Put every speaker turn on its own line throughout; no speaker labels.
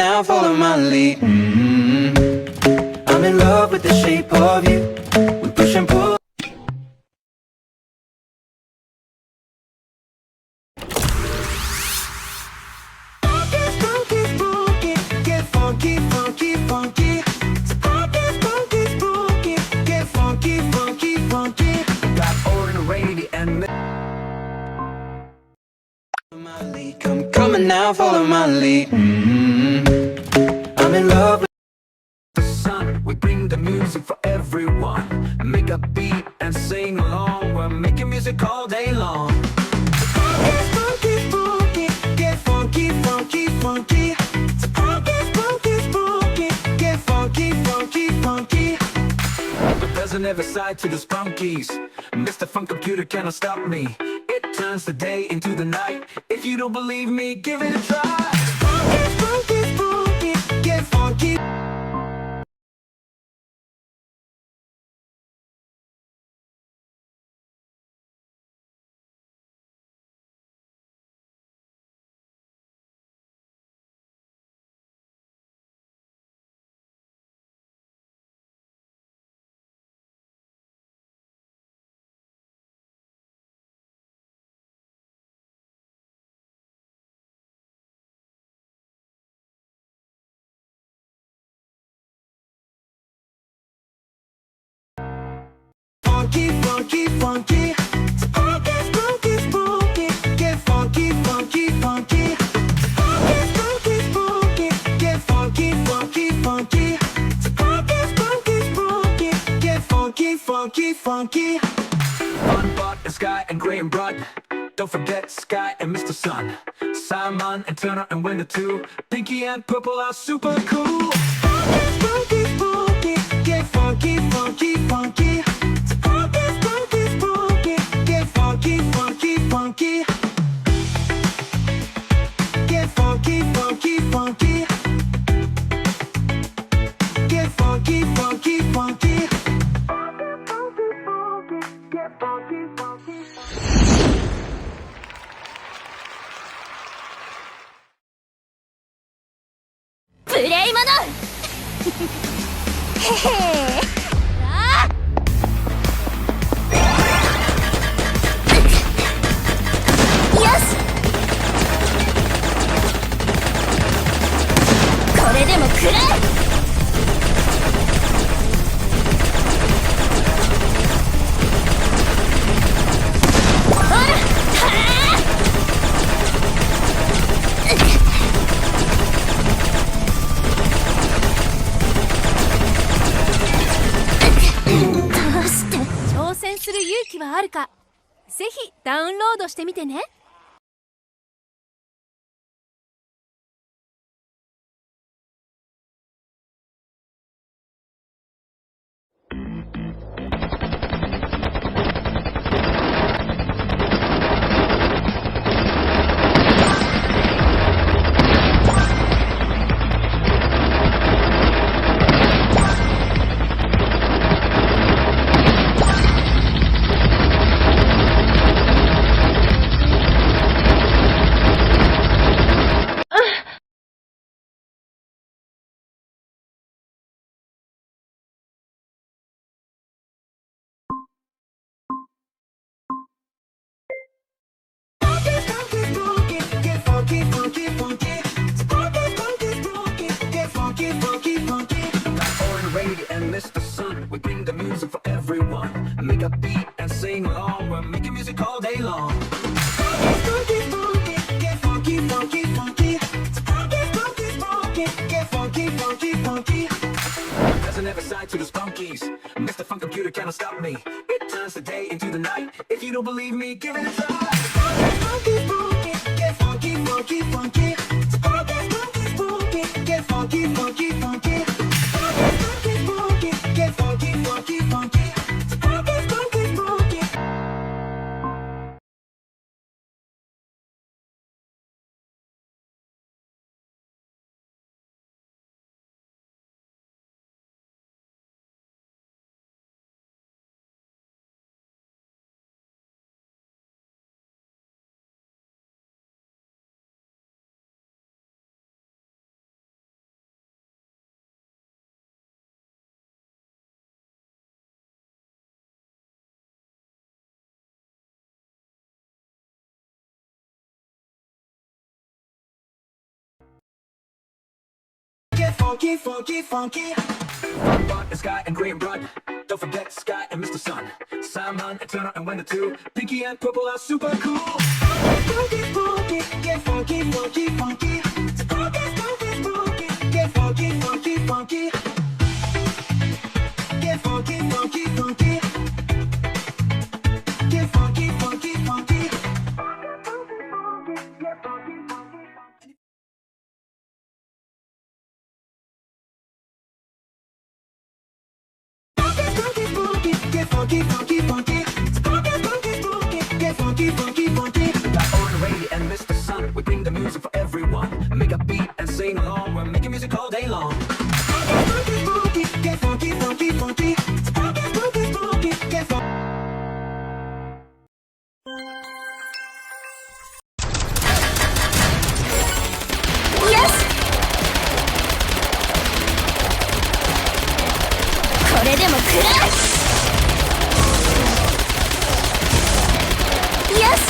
now, follow my lead. I'm in love with the shape of you. We push and pull. Get funky, funky, funky. Get funky, funky, funky. Got ordinary and my lead. Coming now, follow my lead. I'm in love with the sun. We bring the music for everyone. Make a beat and sing along. We're making music all day long. Get funky, funky, get funky, funky, funky. Get funky, funky, funky. There's an every side to the spunkies. Mr. Funk Computer cannot stop me. It turns the day into the night. If you don't believe me, give it a try. Get funky, funky, get funky. Funky, funky, funky. Funky, funky, get funky, funky, funky. Funky, funky, get funky, funky, funky. Funky, funky, get funky, funky, funky. Fun, Bot, and Sky, and Gray, and Broad. Don't forget Sky and Mr. Sun. Simon and Turner and Winter too. Pinky and Purple are super cool. Funky, funky, get funky, funky, funky. Get funky, funky, funky. Get funky, funky, funky. Get funky, funky, funky. Get funky, funky.
プレイモノへへああよしこれでも食らえほらはあどうして挑戦する勇気はあるかぜひダウンロードしてみてね。
And Mr. Sun, we bring the music for everyone. Make a beat and sing along. We're making music all day long. Funky, funky, get funky, funky, funky. Funky, funky, get funky, funky, funky. There's an every side to the spunkies. Mr. Funk Computer cannot stop me. It turns the day into the night. If you don't believe me, give it a try. Funky, funky, get funky, funky, funky. Funky, funky, get funky, funky, funky. Get funky, funky, funky. get funky, funky, funky. Fun, fun, and Sky and Green Blood. Don't forget Sky and Mr. Sun. Simon and Turner and Wendy too. Pinky and Purple are super cool. Funky, funky, get funky, funky, funky. Funky, funky, funky, get funky, funky, funky. Get funky, funky, funky. Get funky, funky, funky. Get funky, funky, funky. Funky, funky, funky. Get funky, funky, funky. Like Owen Ray and Mr. Sun, we bring the music for everyone. Make a beat and sing along. We're making music all day long. Funky, funky, funky. Get funky, funky, funky. Funky, funky, funky. Get funky.
Yes! これでも食らう Yes!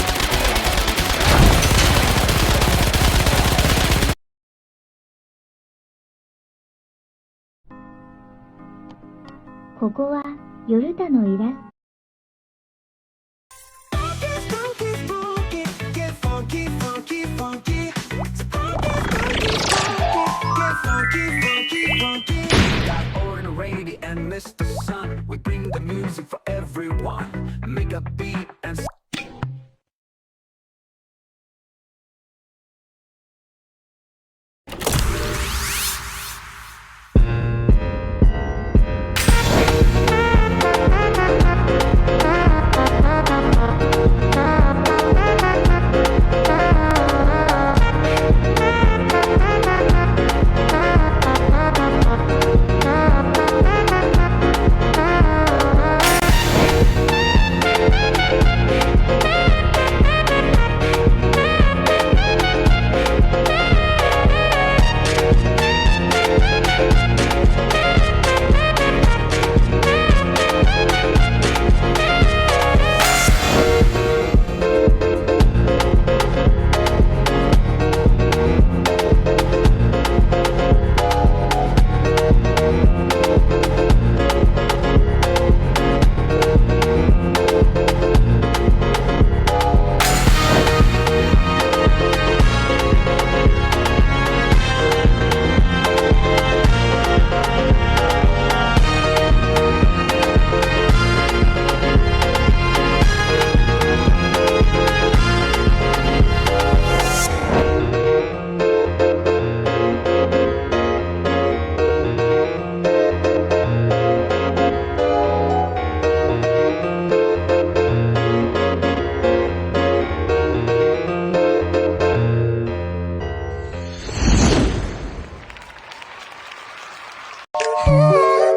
ここは夜田のイラスト
Funky, funky, get funky, funky, funky. Get funky, funky, funky. Like Owen Ray and Mr. Sun, we bring the music for everyone. Make a beat and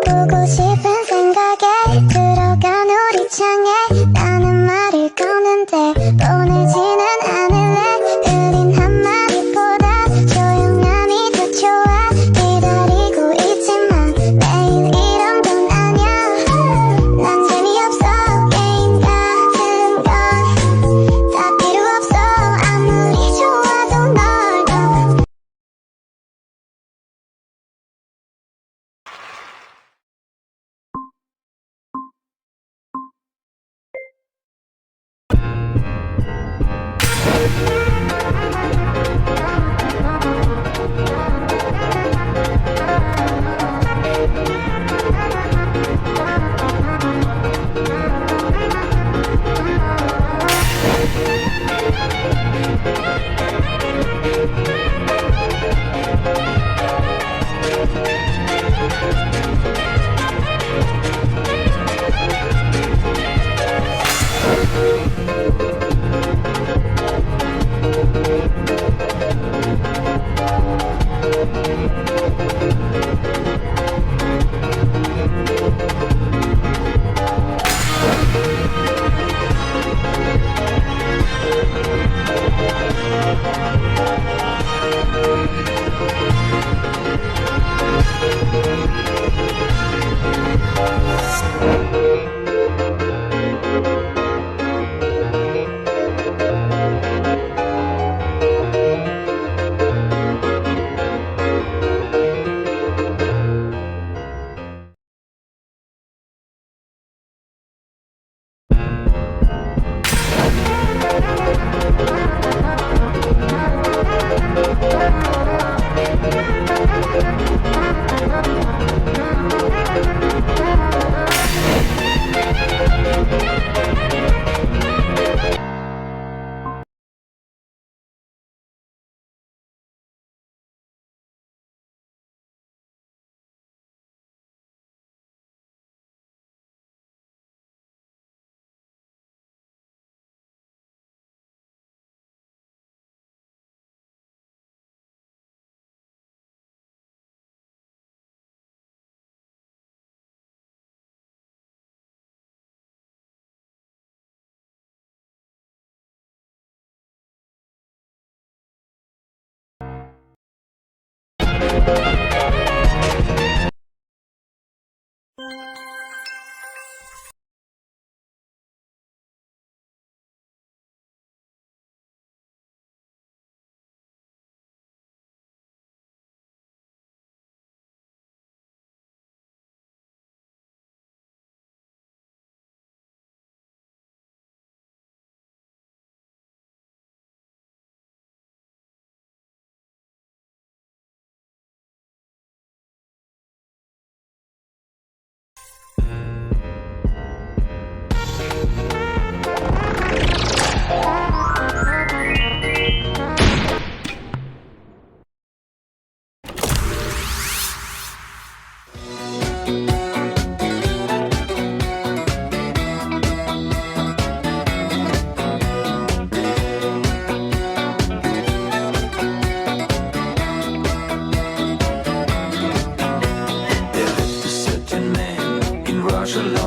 보고 싶은 생각에 들어가 놀이장에 나는 말을 거는데 보내지는 않을래 느린 한마디보다 조용함이 더 좋아 기다리고 있지만 매일 이런 건 아냐 난 재미없어 게임 같은 건 다 필요 없어 아무리 좋아도 널 더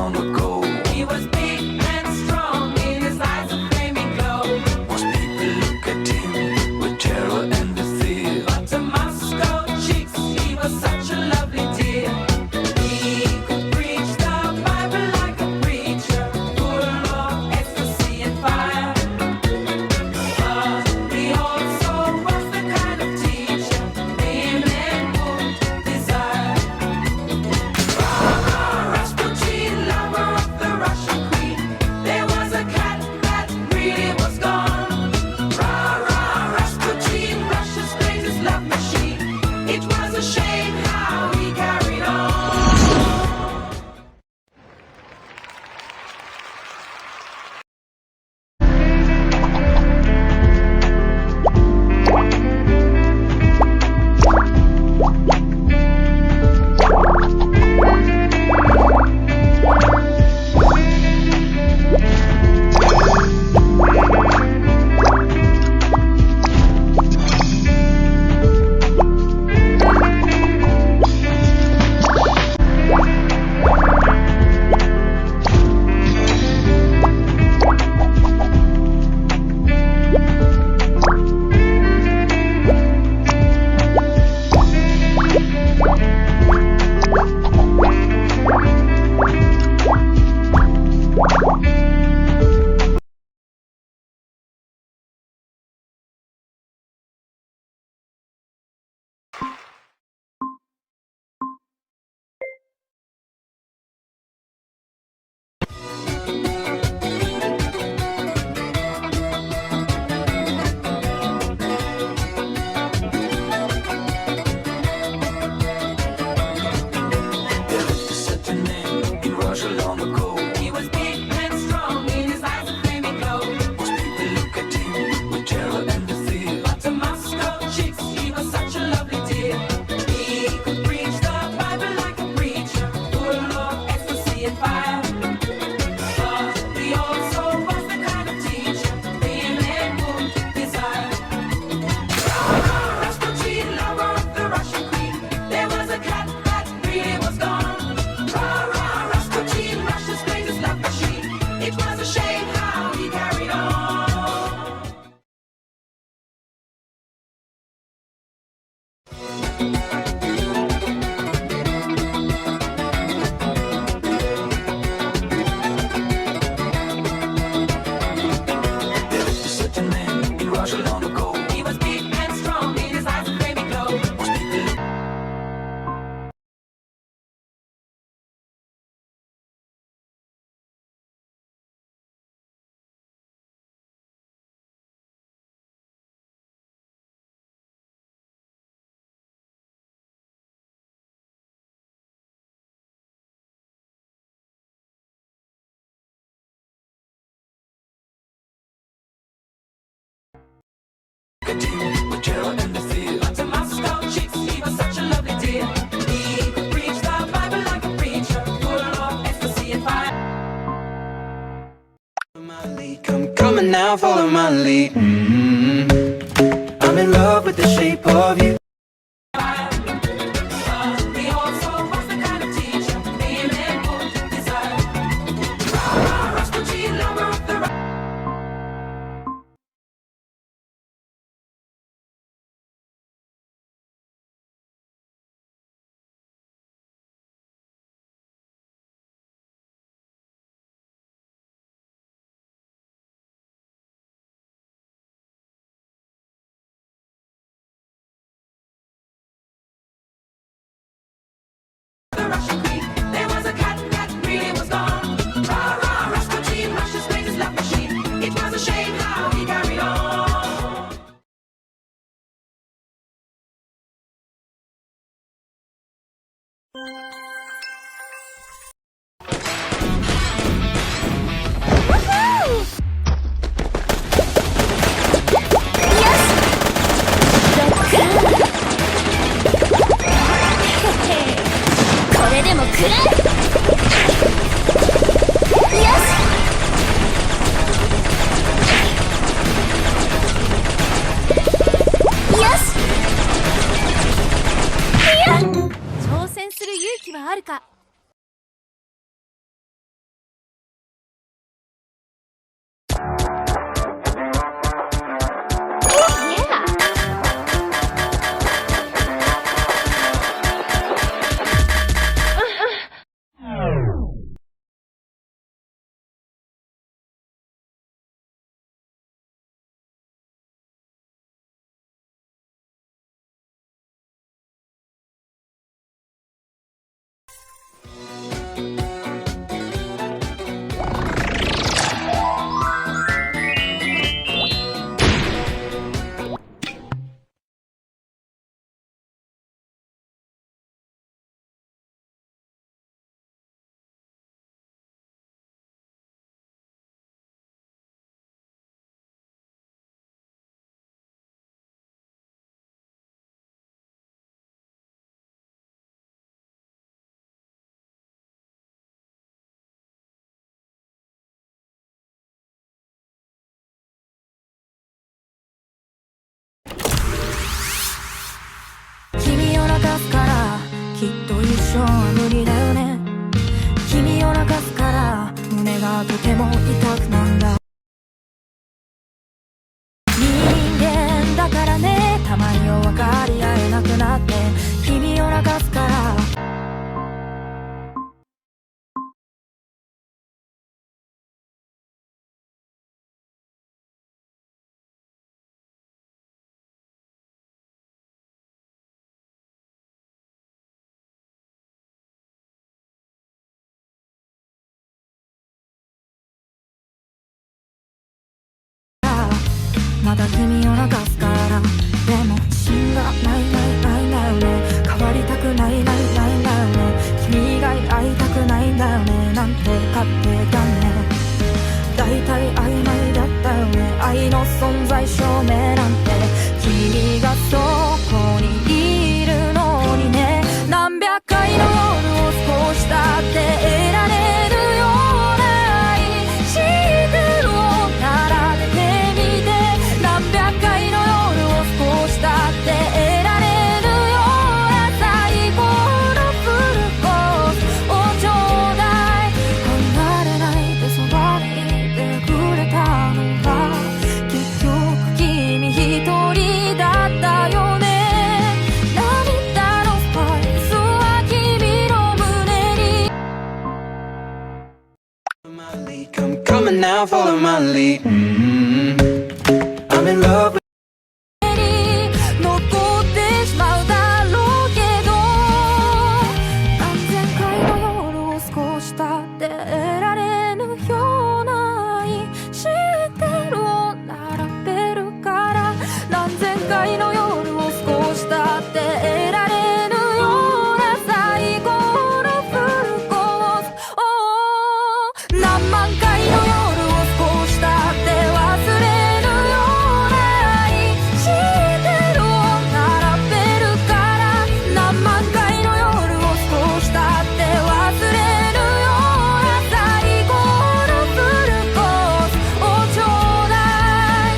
long ago.
He was big and strong in his eyes a flaming glow.
Most people look at him with terror and with fear.
But to Moscow chicks, he was such a lovely dear. He could preach the Bible like a preacher, full of ecstasy and fire. But he also was the kind of teacher women would desire. Rasputin, lover of the Russian queen. There was a cat that really was gone. Rasputin, Russia's greatest love machine. It was a shame how he carried on.
There lived a certain man in Russia long ago.
He was big and strong in his eyes a flaming glow.
Most people look at him with terror and with fear.
But to Moscow chicks, he was such a lovely dear. He could preach the Bible like a preacher, full of ecstasy and fire. But he also was the kind of teacher women would desire. Rasputin, lover of the Russian queen. There was a cat that really was gone. Rasputin, Russia's greatest love machine. It was a shame how he carried on.
There lived a certain man in Russia long ago.
He was big and strong in his eyes a flaming glow.
Most people look at him with terror and with fear.
But to Moscow chicks, he was such a lovely dear. He could preach the Bible like a preacher, full of ecstasy and fire.
Come coming now, follow my lead. I'm in love with the shape of you.
He also was the kind of teacher women would desire. Rasputin, lover of the Russian queen. There was a cat that really was gone. Rasputin, Russia's greatest love machine. It was a shame how he carried on.
ションは無理だよね。君を泣かすから胸がとても痛くなんだ。人間だからね、たまには分かり合えなくなって、君を泣かすからまだ君を泣かすから。でも自信がないんだよね。変わりたくないんだよね。君以外会いたくないんだよね。なんて勝手だね。大体曖昧だったよね。愛の存在証明なんて。君がそこにいるのにね。何百回の夜を少したって得られるような愛してるを並べてみて。何百回の夜を少したって得られるような最高のフルコースをちょうだい。離れないでそばにいてくれたのは結局君一人だったよね。涙のスパイスは君の胸に
Come coming now, follow my lead. I'm in love with
残ってしまうだろうけど、何千回の夜を少したって得られぬような愛してるを並べるから。何千回の夜を少したって得られぬような最高のフルコース。何万回の夜を少したって忘れぬような愛してるを並べるから。何万回の夜を少したって忘れぬような最高のフルコースをちょうだい。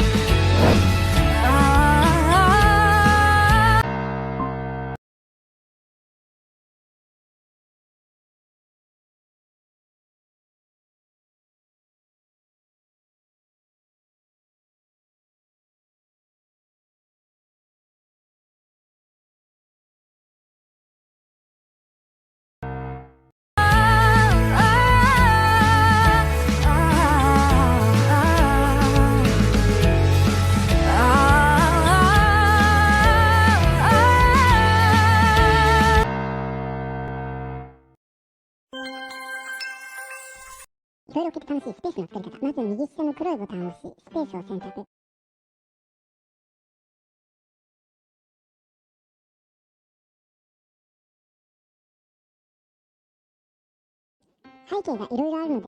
いろいろ聞いて楽しいスペースの作り方。まず右下の黒いボタンを押し、スペースを選択。背景がいろいろあるので